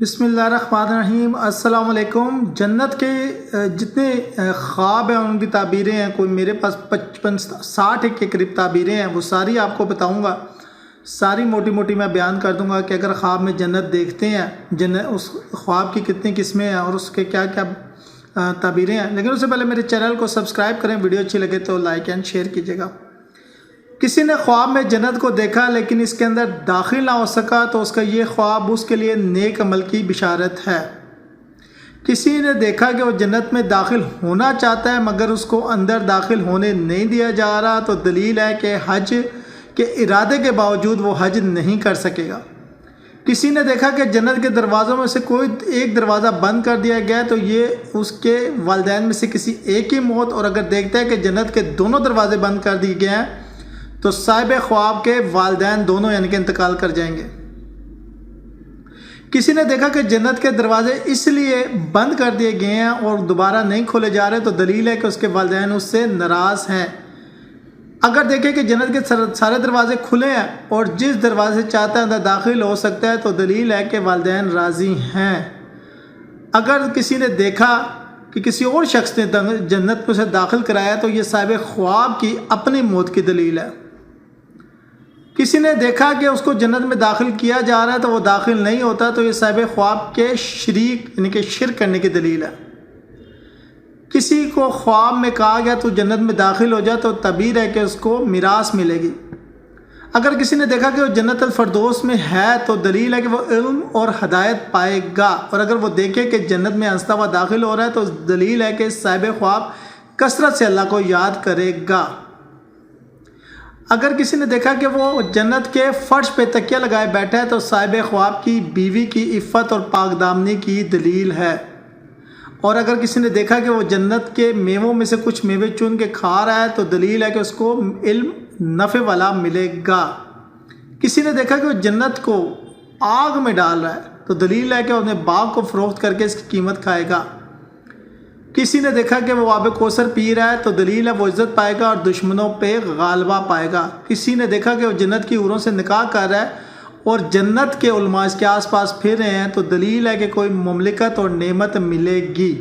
بسم اللہ الرحمن الرحیم۔ السلام علیکم۔ جنت کے جتنے خواب ہیں ان کی تعبیریں ہیں، کوئی میرے پاس 55-60 کے قریب تعبیریں ہیں، وہ ساری آپ کو بتاؤں گا، ساری موٹی موٹی میں بیان کر دوں گا کہ اگر خواب میں جنت دیکھتے ہیں، اس خواب کی کتنی قسمیں ہیں اور اس کے کیا کیا تعبیریں ہیں۔ لیکن اس سے پہلے میرے چینل کو سبسکرائب کریں، ویڈیو اچھی لگے تو لائک اینڈ شیئر کیجیے گا۔ کسی نے خواب میں جنت کو دیکھا لیکن اس کے اندر داخل نہ ہو سکا تو اس کا یہ خواب اس کے لیے نیک عمل کی بشارت ہے۔ کسی نے دیکھا کہ وہ جنت میں داخل ہونا چاہتا ہے مگر اس کو اندر داخل ہونے نہیں دیا جا رہا تو دلیل ہے کہ حج کے ارادے کے باوجود وہ حج نہیں کر سکے گا۔ کسی نے دیکھا کہ جنت کے دروازوں میں سے کوئی ایک دروازہ بند کر دیا گیا تو یہ اس کے والدین میں سے کسی ایک کی موت، اور اگر دیکھتا ہے کہ جنت کے دونوں دروازے بند کر دیے گئے ہیں تو صاحب خواب کے والدین دونوں یعنی کہ انتقال کر جائیں گے۔ کسی نے دیکھا کہ جنت کے دروازے اس لیے بند کر دیے گئے ہیں اور دوبارہ نہیں کھولے جا رہے تو دلیل ہے کہ اس کے والدین اس سے ناراض ہیں۔ اگر دیکھیں کہ جنت کے سارے دروازے کھلے ہیں اور جس دروازے سے چاہتا ہے اندر داخل ہو سکتا ہے تو دلیل ہے کہ والدین راضی ہیں۔ اگر کسی نے دیکھا کہ کسی اور شخص نے جنت میں سے داخل کرایا تو یہ صاحب خواب کی اپنی موت کی دلیل ہے۔ کسی نے دیکھا کہ اس کو جنت میں داخل کیا جا رہا ہے تو وہ داخل نہیں ہوتا تو یہ صاحب خواب کے شریک یعنی کہ شرک کرنے کی دلیل ہے۔ کسی کو خواب میں کہا گیا تو جنت میں داخل ہو جائے تو تعبیر ہے کہ اس کو میراث ملے گی۔ اگر کسی نے دیکھا کہ وہ جنت الفردوس میں ہے تو دلیل ہے کہ وہ علم اور ہدایت پائے گا، اور اگر وہ دیکھے کہ جنت میں ہنستا ہوا داخل ہو رہا ہے تو دلیل ہے کہ صاحب خواب کثرت سے اللہ کو یاد کرے گا۔ اگر کسی نے دیکھا کہ وہ جنت کے فرش پہ تکیہ لگائے بیٹھا ہے تو صاحب خواب کی بیوی کی عفت اور پاک دامنی کی دلیل ہے۔ اور اگر کسی نے دیکھا کہ وہ جنت کے میووں میں سے کچھ میوے چن کے کھا رہا ہے تو دلیل ہے کہ اس کو علم نفع والا ملے گا۔ کسی نے دیکھا کہ وہ جنت کو آگ میں ڈال رہا ہے تو دلیل ہے کہ وہ اپنے باغ کو فروخت کر کے اس کی قیمت کھائے گا۔ کسی نے دیکھا کہ وہ آب کوثر پی رہا ہے تو دلیل ہے وہ عزت پائے گا اور دشمنوں پہ غالبہ پائے گا۔ کسی نے دیکھا کہ وہ جنت کی حوروں سے نکاح کر رہا ہے اور جنت کے علماء اس کے آس پاس پھر رہے ہیں تو دلیل ہے کہ کوئی مملکت اور نعمت ملے گی۔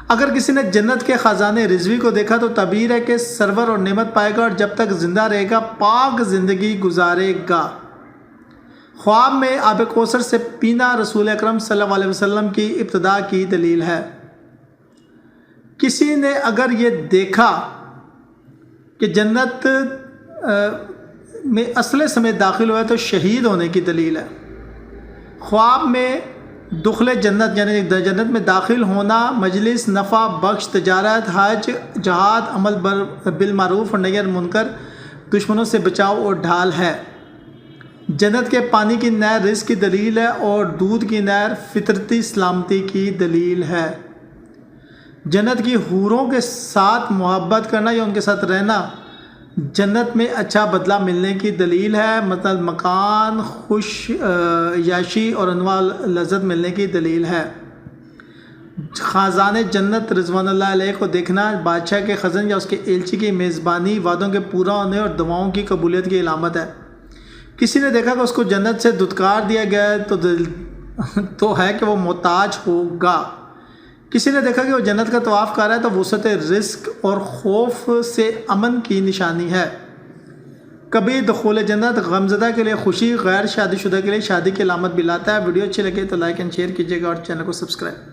اگر کسی نے جنت کے خزانے رضوی کو دیکھا تو تعبیر ہے کہ سرور اور نعمت پائے گا اور جب تک زندہ رہے گا پاک زندگی گزارے گا۔ خواب میں آب کوثر سے پینا رسول اکرم صلی اللہ علیہ وسلم کی ابتدا کی دلیل ہے۔ کسی نے اگر یہ دیکھا کہ جنت میں اصل سمیت داخل ہوا ہے تو شہید ہونے کی دلیل ہے۔ خواب میں دخل جنت یعنی جنت میں داخل ہونا مجلس، نفع بخش، تجارت، حج، جہاد، عمل بالمعروف اور نہی عن المنکر، دشمنوں سے بچاؤ اور ڈھال ہے۔ جنت کے پانی کی نہر رزق کی دلیل ہے اور دودھ کی نہر فطرتی سلامتی کی دلیل ہے۔ جنت کی حوروں کے ساتھ محبت کرنا یا ان کے ساتھ رہنا جنت میں اچھا بدلہ ملنے کی دلیل ہے، مثلا مکان، خوش یاشی اور انواع لذت ملنے کی دلیل ہے۔ خازان جنت رضوان اللہ علیہ کو دیکھنا بادشاہ کے خزن یا اس کے ایلچی کی میزبانی، وعدوں کے پورا ہونے اور دعاؤں کی قبولیت کی علامت ہے۔ کسی نے دیکھا کہ اس کو جنت سے دھتکار دیا گیا ہے تو ہے کہ وہ محتاج ہوگا۔ کسی نے دیکھا کہ وہ جنت کا طواف کر رہا ہے تو وسعت رزق اور خوف سے امن کی نشانی ہے۔ کبھی دخول جنت غمزدہ کے لیے خوشی، غیر شادی شدہ کے لیے شادی کی علامت بھی لاتا ہے۔ ویڈیو اچھی لگے تو لائک اینڈ شیئر کیجیے گا اور چینل کو سبسکرائب